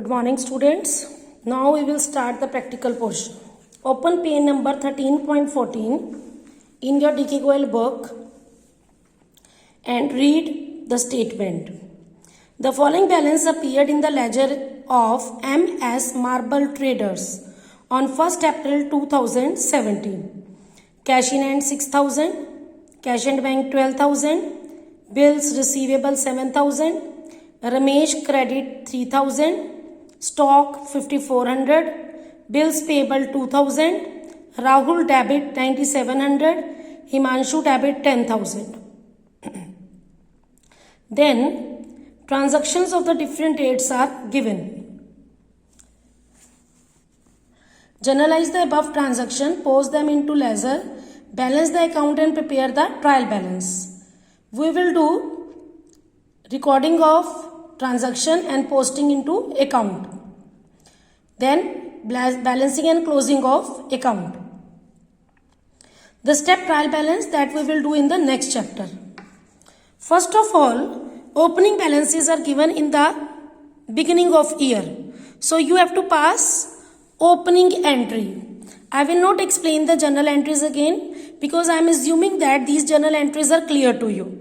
Good morning, students. Now we will start the practical portion. Open page number 13.14 in your DK Goel book and read the statement. The following balance appeared in the ledger of MS Marble Traders on 1st April 2017. Cash in hand 6,000, cash and bank 12,000, bills receivable 7,000, Ramesh credit 3,000, stock 5,400, bills payable 2,000, Rahul debit 9,700, Himanshu debit 10,000. Then transactions of the different dates are given. Journalize the above transaction, post them into ledger, balance the account and prepare the trial balance. We will do recording of transaction and posting into account. Then balancing and closing of account. The step trial balance that we will do in the next chapter. First of all, opening balances are given in the beginning of year. So you have to pass opening entry. I will not explain the journal entries again because I am assuming that these journal entries are clear to you.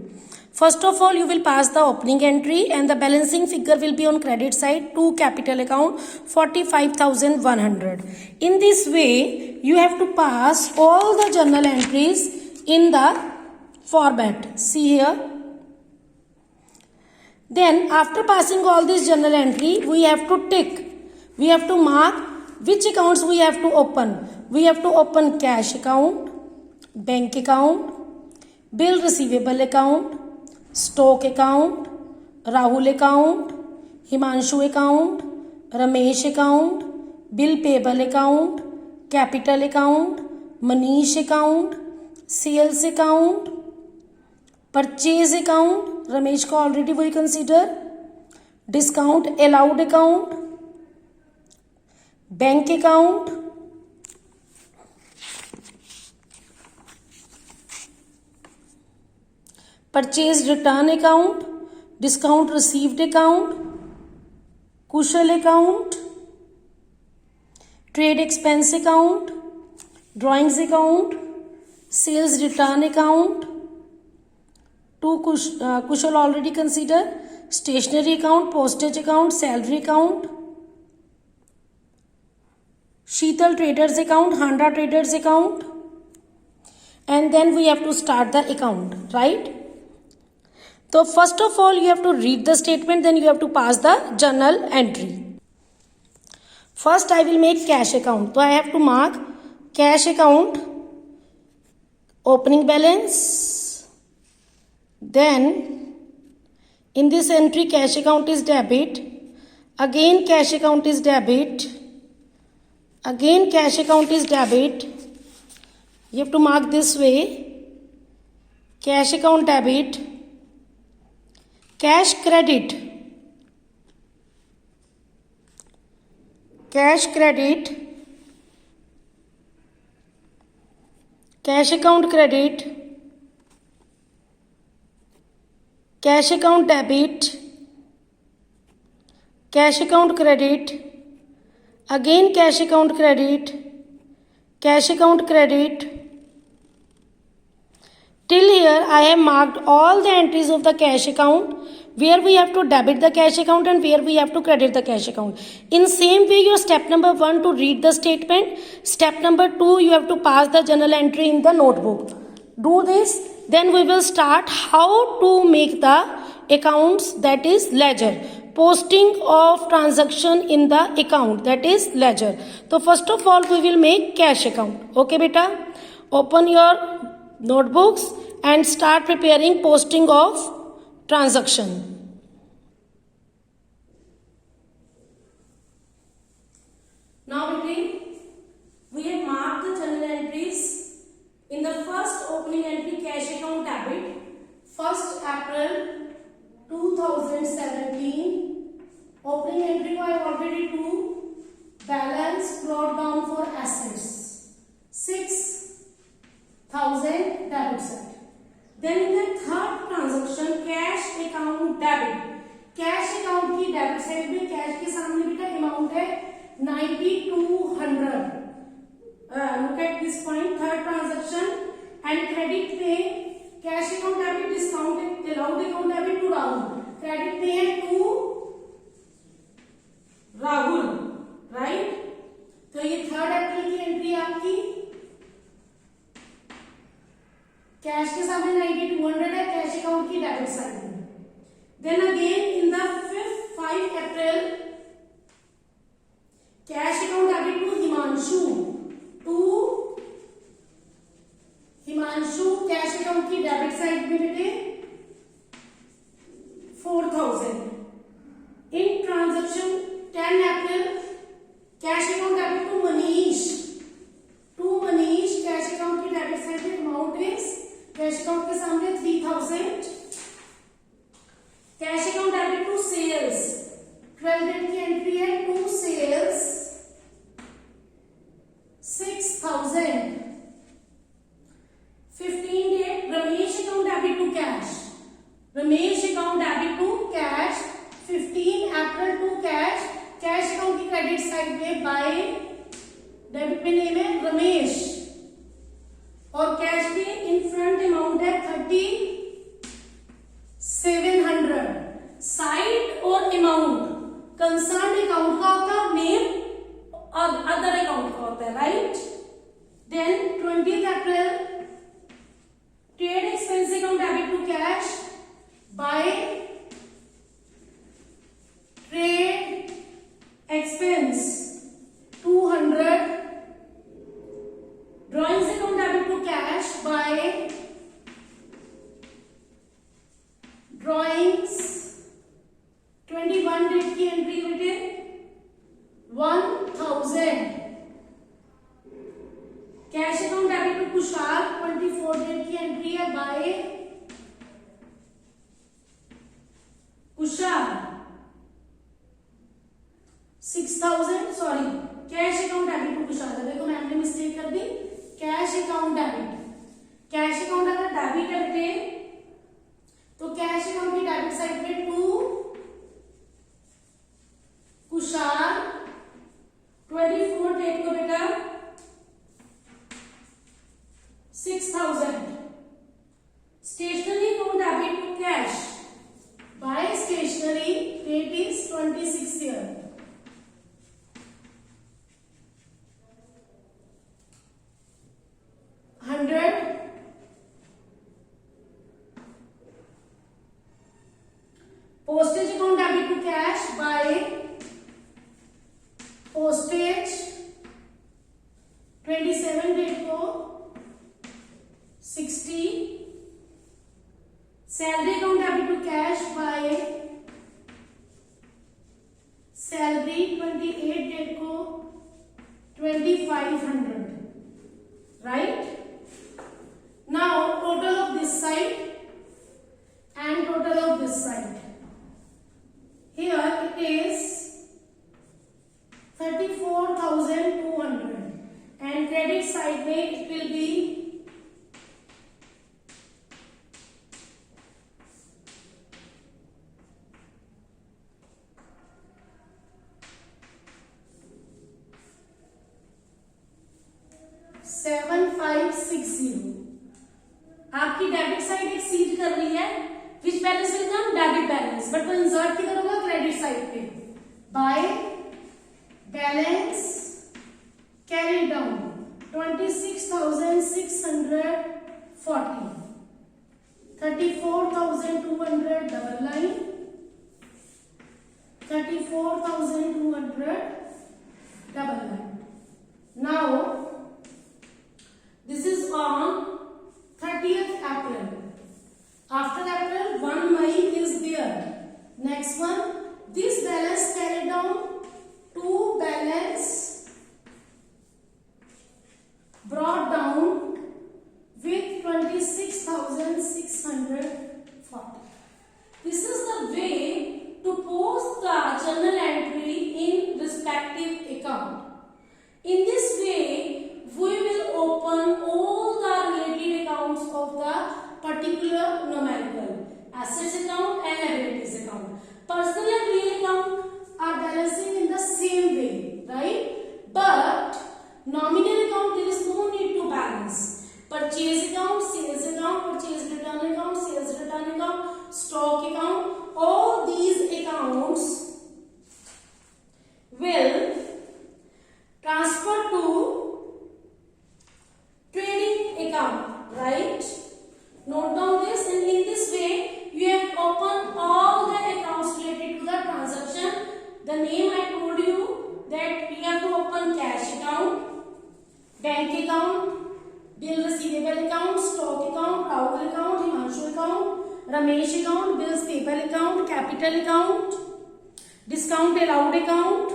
First of all, you will pass the opening entry and the balancing figure will be on credit side to capital account 45,100. In this way, you have to pass all the journal entries in the format. See here. Then after passing all this journal entry, we have to tick. We have to mark which accounts we have to open. We have to open cash account, bank account, bill receivable account, stock account, Rahul account, Himanshu account, Ramesh account, bill payable account, capital account, Manish account, sales account, purchase account, Ramesh को already we consider, discount allowed account, bank account, purchase return account, discount received account, Kushal account, trade expense account, drawings account, sales return account, to Kushal already consider, stationery account, postage account, salary account, Sheetal traders account, Handa traders account, and then we have to start the account, right? So first of all, you have to read the statement, then you have to pass the journal entry. First, I will make cash account. So I have to mark cash account, opening balance. Then in this entry, cash account is debit. Again, cash account is debit. Again, cash account is debit. You have to mark this way. Cash account debit. Cash credit. Cash credit. Cash account credit. Cash account debit. Cash account credit. Again cash account credit. Cash account credit. Till here I have marked all the entries of the cash account where we have to debit the cash account and where we have to credit the cash account. In same way, your step number 1 to read the statement. Step number 2, you have to pass the journal entry in the notebook. Do this, then we will start how to make the accounts, that is ledger. Posting of transaction in the account, that is ledger. So first of all, we will make cash account. Okay, beta? Open your notebooks and start preparing posting of transaction. Now we have marked the journal entries. In the first opening entry, cash account debit, 1st April 2017. Opening entry I have already do. Balance brought down for assets 6,000 debit side. Then in the third transaction, cash account debit. Account की debit side में cash के सामने बेटा amount है 9200. Look at this point, third transaction, and credit पे cash account debit discount allowed account debit to Rahul. Credit पे है to Rahul, right. तो ये 3 अप्रैल की एंट्री आपकी. कैश के सामने 9200 है कैश अकाउंट की डेबिट साइड में. Then again in the 5 April cash account debit to Himanshu. Himanshu cash account की डेबिट साइड में बेटे 4000. In transaction 10 April cash account debit to Manish. Cash account की डेबिट साइड में अमाउंट इज कैश अकाउंट के सामने 3000. Cash account debit to sales. 12 date की entry है to sales 6000. 15 date Ramesh account debit to cash. Ramesh account debit to cash 15 April to cash. Cash account की credit side पे by debit पे name है रमेश और cash के इन फ्रंट अमाउंट है 3700. Side और अमाउंट कंसर्न अकाउंट का होता है, नेम और अदर अकाउंट का होता है, right. Then 20 April trade expense account debit to cash by trade expense 200. Drawings account debit to cash by drawings 21 date की एंट्री बेटे 1000. Cash account debit to Kushal 24 date की एंट्री है by Kushal 6000. Sorry, cash account debit to Kushal. देखो मैंने mistake कर दी. Cash account debit, cash account अगर debit करते तो कैश अकाउंट की डेबिट साइड पे टू कुशाल 24 डेट को बेटा 6000. Stationery account debit to cash by stationery date is 26 year. 100. Postage account debit to cash by postage 27 date को 60. Salary account debit to cash by salary 28 date को 2500, right. Now total of this side and total of this side. Here it is 34,200 and credit side में it will be 7560. आपकी debit side exceed कर रही है. विच balance will come? Debit balance. But वो insert किधर होगा? Credit side पे. By balance carry down 26,640. 34,200 double line 34,200 double line. Now this is on 30th April. After April, 1 May is there. Next one, this balance carried down to balance brought down with 26,640. This is the way to post the journal entry in respective account. In this way, we will open all the related accounts of the particular numerical assets account and liabilities account. personal and real account are balancing in the same way, right? But nominal account there is no need to balance. Purchase account, sales account, purchase return account, sales return account, stock account, all these accounts will transfer to trading account, right? Note down this, and in this way you have opened all the accounts related to the transaction. The name I told you that you have to open cash account, bank account, bill receivable account, stock account, Rahul account, Himanshu account, Ramesh account, bills payable account, capital account, discount allowed account,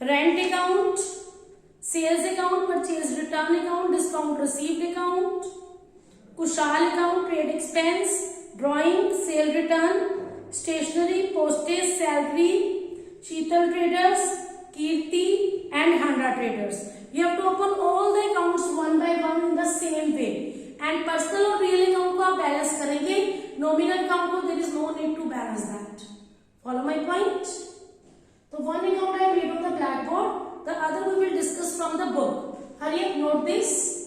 rent account, sales account, purchase return account, discount received account, Kushal account, trade expense, drawing, sale return, stationery, postage, salary, Sheetal traders, Kirti and Handa traders. You have to open all the accounts one by one in the same way. And personal और real account को आप balance करेंगे, nominal account को there is no need to balance that. Follow my point? So one account I made on the blackboard, the other we will discuss from the book. Hurry up, note this.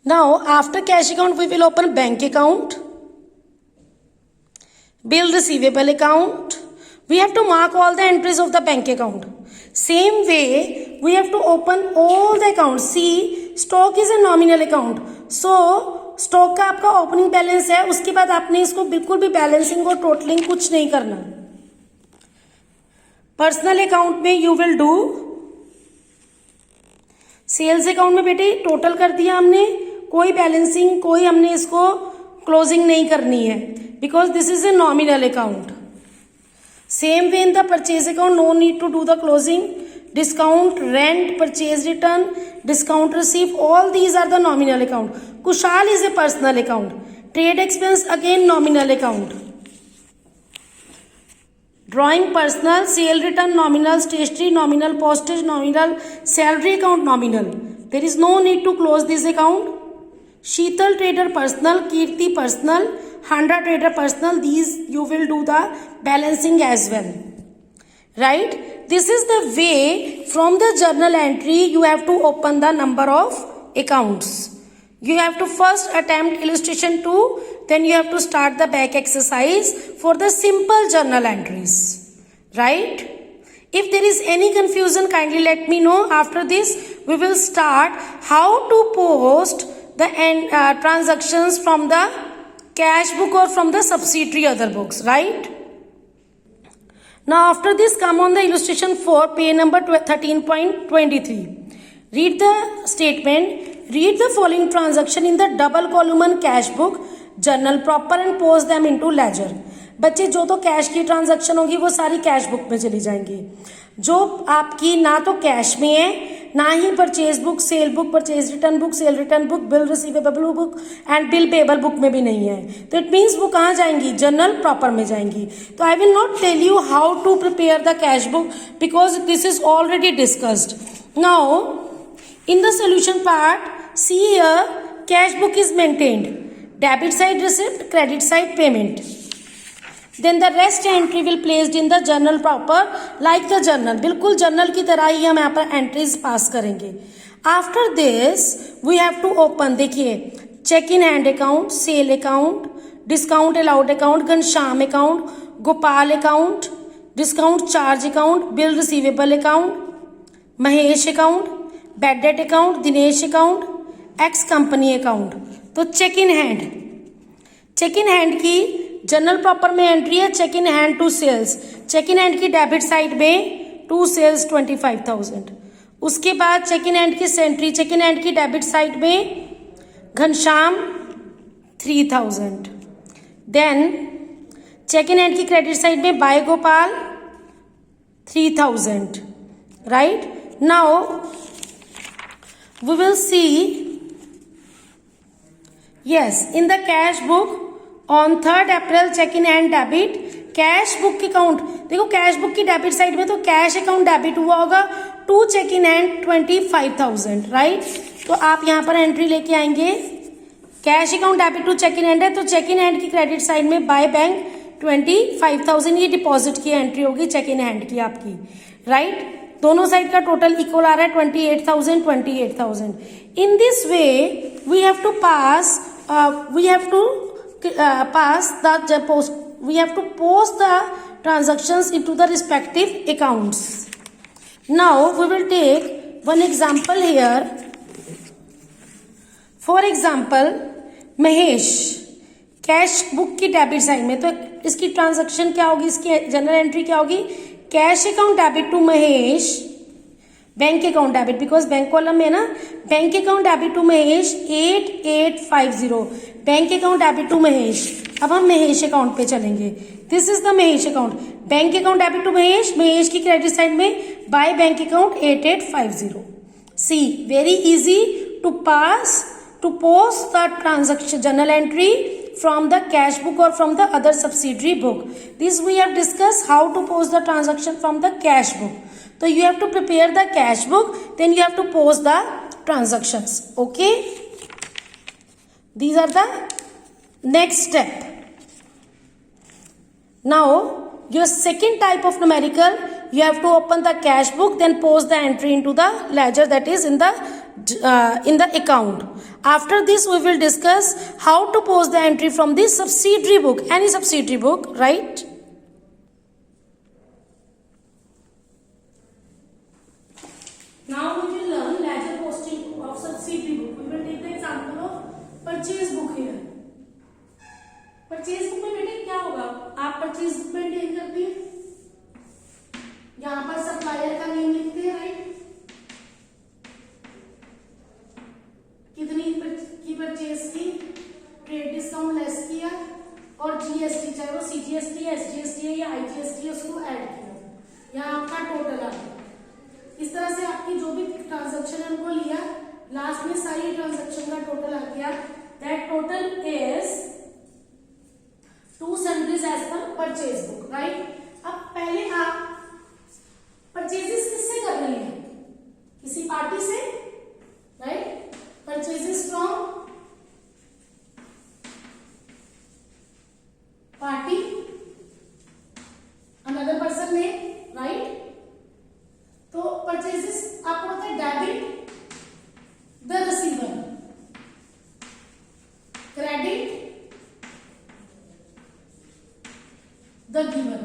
Now after cash account we will open bank account, bill receivable account. We have to mark all the entries of the bank account. Same way we have to open all the accounts. See, stock is a nominal account. So stock का आपका opening balance है, उसके बाद आपने इसको बिल्कुल भी balancing और टोटलिंग कुछ नहीं करना. पर्सनल अकाउंट में you will do, sales account में बेटे टोटल कर दिया हमने, कोई बैलेंसिंग कोई हमने इसको क्लोजिंग नहीं करनी है, because this is a nominal account. Same way in the purchase account, no need to do the closing. Discount, rent, purchase return, discount receive, all these are the nominal account. Kushal is a personal account. Trade expense again nominal account. Drawing personal, sale return nominal, stationery nominal, postage nominal, salary account nominal. There is no need to close this account. Sheetal trader personal, Kirti personal, Handa trader personal, these you will do the balancing as well, right? This is the way from the journal entry you have to open the number of accounts. You have to first attempt illustration 2, then you have to start the back exercise for the simple journal entries, right? If there is any confusion, kindly let me know. After this we will start how to post the transactions from the cash book or from the subsidiary other books, right? Now after this come on the illustration 4, page number 13.23. Read the statement. Read the following transaction in the double column cash book, journal proper and post them into ledger. बच्चे जो तो cash की transaction होगी वो सारी cash book में चली जाएंगी. जो आपकी ना तो कैश में है, ना ही purchase book, sale book, purchase return book, sale return book, bill receivable book and bill payable book में भी नहीं है, तो इट मीन्स वो कहाँ जाएंगी, जर्नल प्रॉपर में जाएंगी. तो I will not tell you how to prepare the cash book because this is already discussed. Now in the solution part see here cash book is maintained, debit side receipt, credit side payment. Then the rest entry will placed in the journal proper like the journal. बिल्कुल journal की तरह ही हम यहाँ पर entries pass करेंगे. After this we have to open, देखिए, cheque in hand account, sale account, discount allowed account, Ghanshyam account, Gopal account, discount charge account, bill receivable account, Mahesh account, bad debt account, Dinesh account, X company account. तो cheque in hand, cheque in hand की journal proper में entry है cheque in hand to sales. Cheque in hand की debit side में to sales 25,000. उसके बाद cheque in hand की entry, cheque in hand की डेबिट साइड में Ghanshyam 3,000. Then cheque in hand की क्रेडिट साइड में by Gopal 3,000. Right now we will see, yes, in the cash book on 3rd April cheque in hand debit. Cash book account, देखो cash book की debit side में तो cash account debit हुआ होगा to cheque in hand 25,000, right. तो आप यहाँ पर एंट्री लेके आएंगे, cash account debit to cheque in hand है, तो चेक इन हैंड की क्रेडिट साइड में बाय बैंक 25,000 ये डिपॉजिट की एंट्री होगी चेक इन हैंड की आपकी, राइट। दोनों साइड का टोटल इक्वल आ रहा है 28,000। In this way we have to pass post the transactions into the respective accounts. Now we will take one example here. For example, Mahesh cash book की debit side में, तो इसकी transaction क्या होगी, इसकी जनरल एंट्री क्या होगी, cash account debit to Mahesh, bank account debit, because bank column में ना, bank account debit to Mahesh 8850, bank account debit to Mahesh. अब हम महेश अकाउंट पे चलेंगे, this is the Mahesh account, bank account debit to Mahesh, Mahesh की क्रेडिट साइड में by bank account 8850। See very easy to post the transaction journal entry from the cash book or from the other subsidiary book. This we have discussed how to post the transaction from the cash book. So you have to prepare the cash book, then you have to post the transactions. Okay, these are the next step. Now your second type of numerical, you have to open the cash book, then post the entry into the ledger, that is in the account. After this we will discuss how to post the entry from the subsidiary book, any subsidiary book, right? Now we will learn ledger posting of subsidiary book. We will take the example of purchase book here. Purchase book में बेटे क्या होगा, आप purchase book maintain करते हैं, यहाँ पर supplier का नेम लिखते हैं, राइट, कितनी की परचेज की, ट्रेड डिस्काउंट लेस किया, और जीएसटी, चाहे वो सीजीएसटी, एसजीएसटी है या आईजीएसटी है, उसको ऐड किया, यहाँ आपका टोटल आ गया। इस तरह से आपकी जो भी ट्रांजैक्शन है उनको लिया, लास्ट में सारी ट्रांजैक्शन का टोटल आ गया, that total is to sundries as per purchase book, right. अब पहले आप परचेजेस किससे कर रही है, किसी पार्टी से, right, purchases from party, another person name, right? तो purchases आपको पता है debit the receiver, credit the giver।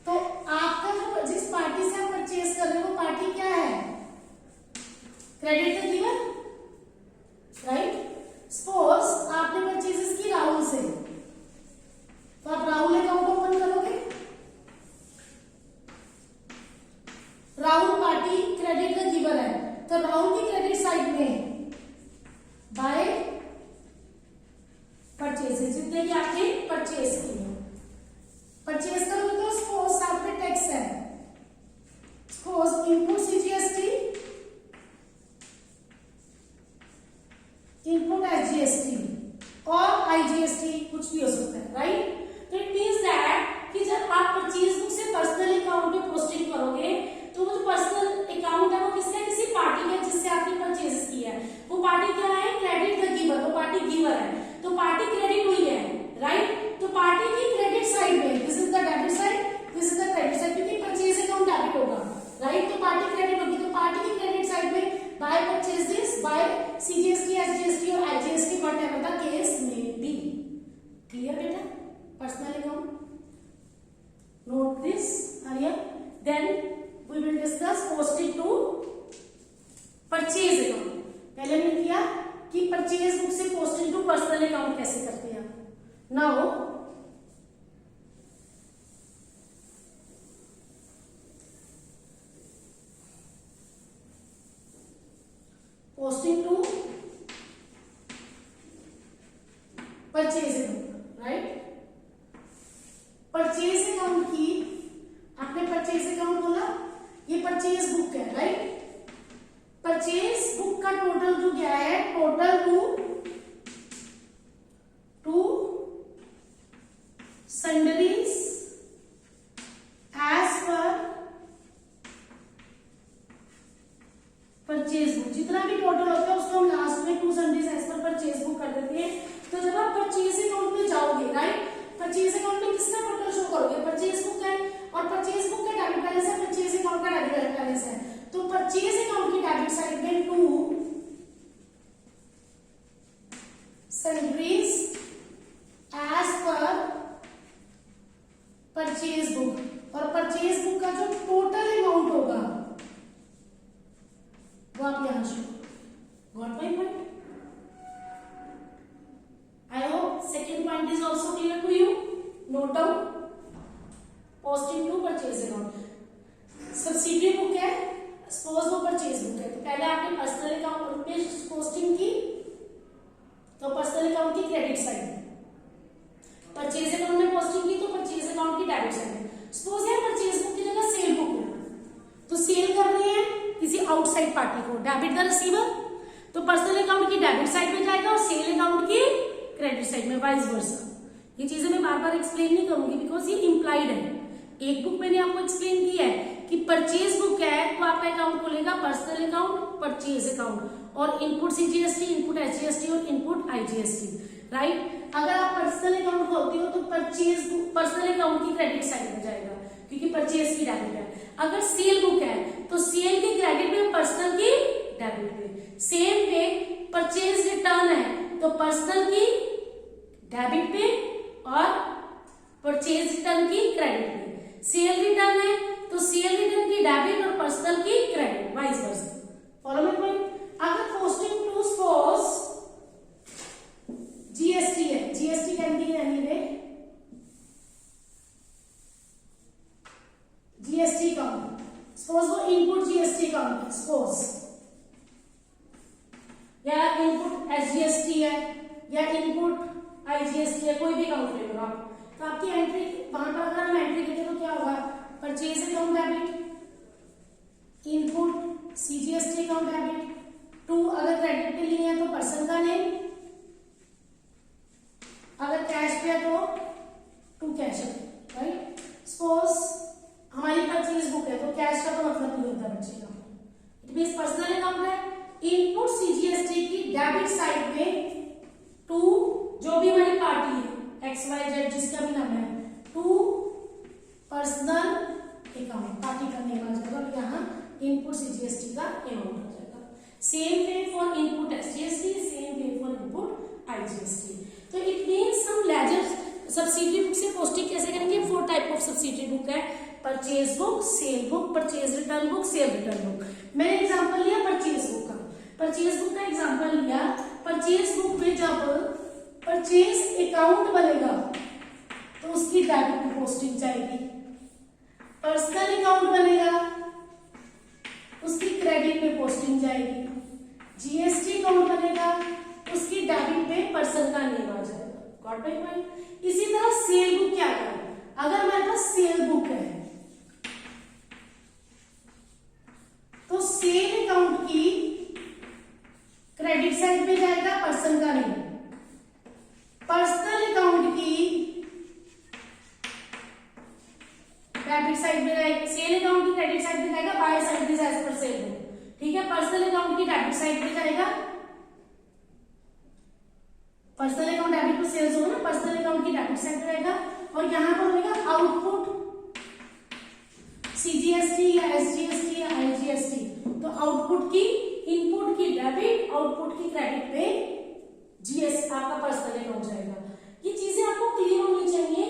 तो आपका जो जिस पार्टी से आप परचेज कर रहे हो वो पार्टी क्या है, credit the giver, right. Suppose आपने परचेजेस की राहुल से, तो आप राहुल अकाउंट ओपन करोगे, Rahul party credit the giver है, तो राहुल की क्रेडिट साइड में बाय परचेजेस, जितने की आपने परचेज की है, परचेज करोगे तो सपोज साथ में टैक्स है, suppose input CGST, input SGST और आईजीएसटी, कुछ भी हो सकता है, राइट। तो इट मींस दैट कि जब आप परचेज बुक से पर्सनल अकाउंट में पोस्टिंग करोगे, तो वो जो पर्सनल अकाउंट है वो किसका, किसी पार्टी का जिससे आपने परचेज किया है, वो पार्टी क्या है, क्रेडिट द गिवर, वो पार्टी गिवर है, तो पार्टी क्रेडिट हुई है, राइट। तो पार्टी की क्रेडिट साइड में, this is the debit side, this is the credit side, क्योंकि परचेज अकाउंट डेबिट होगा, राइट, तो पार्टी क्रेडिट होगी, तो पार्टी की क्रेडिट साइड में by purchases, by CGST, SGST और IGST, whatever the case may be. Clear बेटा, personal account, note this here, then we will discuss posting to purchase account. पहले हमने किया कि परचेज बुक से पोस्टिंग टू पर्सनल अकाउंट कैसे करते हैं। Now posting to purchase account, right. Purchase account की आपने परचेज अकाउंट बोला, ये परचेज बुक है, राइट। परचेज बुक का टोटल जो गया है, total to sundries as per purchase book, और परचेज बुक का जो टोटल अमाउंट होगा वो आप यहां show. Got my point? I hope second point is also clear to you. Note down posting to purchase account. Subsidy book है, suppose वो purchase book है, तो पहले आपने पर्सनल अकाउंट में पोस्टिंग की, तो पर्सनल अकाउंट की क्रेडिट साइड, परचेज अकाउंट में पोस्टिंग की तो परचेज अकाउंट की डेबिट साइड। सपोज है परचेज बुक की जगह सेल बुक है, तो सेल करनी है किसी आउटसाइड पार्टी को, डेबिट द रिसीवर, तो पर्सनल अकाउंट की डेबिट साइड में जाएगा और सेल अकाउंट की क्रेडिट साइड में, वाइस वर्सा। ये चीजें मैं बार बार एक्सप्लेन नहीं करूंगी बिकॉज ये इंप्लाइड है। एक बुक मैंने आपको एक्सप्लेन की है कि परचेज बुक है तो आपका अकाउंट खुलेगा पर्सनल अकाउंट, परचेज अकाउंट, और इनपुट सीजीएसटी, इनपुट एचजीएसटी और इनपुट आईजीएसटी, राइट। अगर आप पर्सनल अकाउंट खोलते हो तो परचेज बुक पर्सनल अकाउंट की क्रेडिट साइड में जाएगा क्योंकि परचेज की डेबिट है। अगर सेल बुक है तो सेल की क्रेडिट में, पर्सनल की डेबिट में। सेम पे परचेज रिटर्न है तो पर्सनल की डेबिट पे और परचेज रिटर्न की क्रेडिट पे। सेल रिटर्न है तो सेल रिटर्न की डेबिट और पर्सनल की credit, vice versa. Follow my point? अगर पोस्टिंग टू सपोज जीएसटी है, GST can be anyway, GST account, suppose वो इनपुट जीएसटी अकाउंट है सपोज, या इनपुट एचजीएसटी है या इनपुट आईजीएसटी है, कोई भी अकाउंट ले लो आप, तो आपकी एंट्री वहां पर अगर हम एंट्री देते तो क्या होगा? Purchase account debit, input CGST account debit, to अगर क्रेडिट पे लिए हैं तो पर्सन का नेम, अगर कैश पे है तो टू कैश है, राइट। सपोज हमारी परचेज बुक है तो कैश का तो मतलब नहीं होता बच्चे का, इट मींस पर्सनल अकाउंट है। इनपुट सीजीएसटी की डेबिट साइड में टू जो भी हमारी पार्टी है एक्स वाई जेड जिसका भी नाम है, टू पर्सनल अकाउंट, पार्टी का नेम आ जाएगा और यहाँ इनपुट सीजीएसटी का अमाउंट आ जाएगा। Same way for input HGST, same way for input IGST. तो इट मींस हम लेजर सब्सिडी बुक से पोस्टिंग कैसे करेंगे? 4 टाइप ऑफ सब्सिडी बुक है, purchase book, sale book, purchase return book, sale return book. मैंने example लिया purchase book का, purchase book का एग्जांपल लिया। परचेज बुक में जब परचेज अकाउंट बनेगा तो उसकी डेबिट में पोस्टिंग जाएगी, पर्सनल अकाउंट बनेगा उसकी क्रेडिट में पोस्टिंग जाएगी, जीएसटी अकाउंट बनेगा उसकी डेबिट में पर्सन का नेम आ जाएगा। Got my point? इसी तरह सेल बुक क्या है? अगर हमारे पास सेल बुक है तो सेल अकाउंट की क्रेडिट साइड में जाएगा पर्सन का नेम, पर्सनल अकाउंट की डेबिट साइड में जाएगा, सेल अकाउंट की क्रेडिट साइड में जाएगा by service as per sale book, ठीक है। पर्सनल अकाउंट की डेबिट साइड में जाएगा, personal account debit to sales होगा ना, पर्सनल अकाउंट की डेबिट साइड में रहेगा, और यहां पर होगा आउटपुट सीजीएसटी या एसजीएसटी या आईजीएसटी, तो आउटपुट की इनपुट की डेबिट, आउटपुट की क्रेडिट पे जीएस आपका पर्सनल अकाउंट जाएगा। ये चीजें आपको क्लियर होनी चाहिए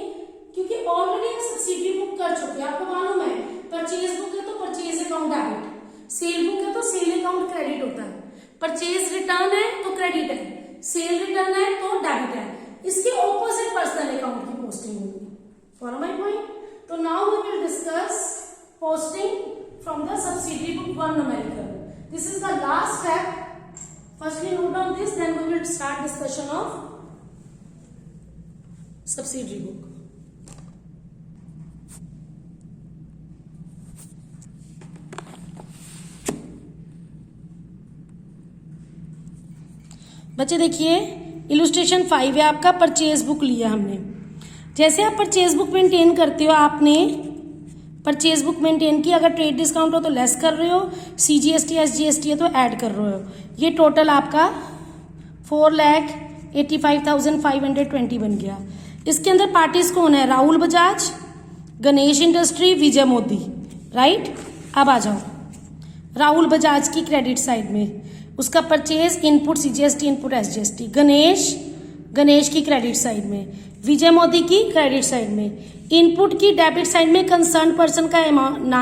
क्योंकि ऑलरेडी हम सब्सिडी बुक कर चुके हैं, आपको मालूम है। परचेज बुक है तो purchase account debit, cell book है तो सेल अकाउंट क्रेडिट होता है, परचेज रिटर्न है तो क्रेडिट है, सेल रिटर्न है तो डेबिट है, इसके ऑपोजिट पर्सनल अकाउंट की पोस्टिंग होगी। Follow my point? तो now we will discuss posting from the subsidy book 1 numerical. This is the last step. Firstly note down this, then we will start discussion of subsidy book. बच्चे देखिए illustration 5 है आपका, purchase book लिया हमने। जैसे आप purchase book maintain करते हो, आपने परचेज बुक मेंटेन की, अगर ट्रेड डिस्काउंट हो तो लेस कर रहे हो, सीजीएसटी एसजीएसटी है तो ऐड कर रहे हो। ये टोटल आपका 4,85,520 बन गया। इसके अंदर पार्टीज कौन है? राहुल बजाज, गणेश इंडस्ट्री, विजय मोदी, राइट। अब आ जाओ राहुल बजाज की क्रेडिट साइड में, उसका purchase input CGST, input SGST, Ganesh Ganesh की क्रेडिट साइड में, विजय मोदी की क्रेडिट साइड में, इनपुट की डेबिट साइड में कंसर्न पर्सन का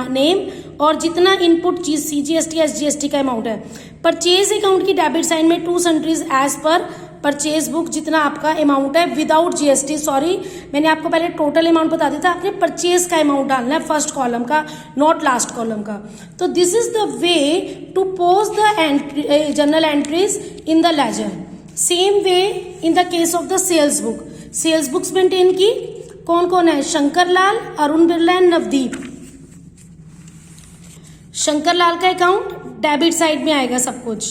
नेम और जितना इनपुट CGST SGST का अमाउंट है। परचेज अकाउंट की डेबिट साइड में 2 सन्ट्रीज एज पर परचेज बुक, जितना आपका अमाउंट है विदाउट GST। सॉरी, मैंने आपको पहले टोटल अमाउंट बता दिया था, आपने परचेज का अमाउंट डालना है फर्स्ट कॉलम का, नॉट लास्ट कॉलम का। तो this is the way to post the journal entries in the ledger. Same way in the case of the sales book. Sales books maintain की कौन कौन है? शंकर लाल, अरुण बिरला एंड नवदीप। शंकर लाल का अकाउंट डेबिट साइड में आएगा सब कुछ,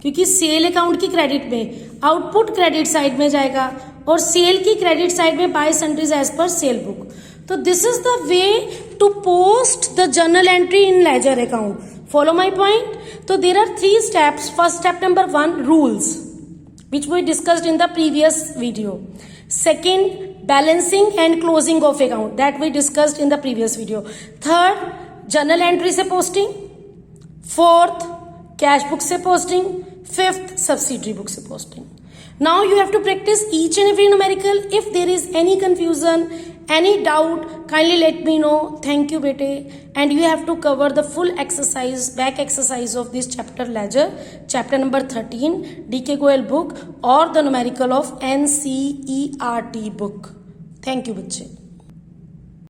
क्योंकि सेल अकाउंट की क्रेडिट में, आउटपुट क्रेडिट साइड में जाएगा और सेल की क्रेडिट साइड में by sundries as per sale book. तो this is the way to post the journal entry in ledger account. Follow my point. तो there are 3 steps. First step number 1, rules, which we discussed in the previous video. Second, balancing and closing of account, that we discussed in the previous video. Third, journal entry से posting. Fourth, cash book से posting. Fifth, subsidiary book से posting. Now you have to practice each and every numerical. If there is any confusion, any doubt, kindly let me know. Thank you bete. And you have to cover the full exercise, back exercise of this chapter ledger, chapter number 13, DK Goel book, or the numerical of NCERT book. Thank you बच्चे.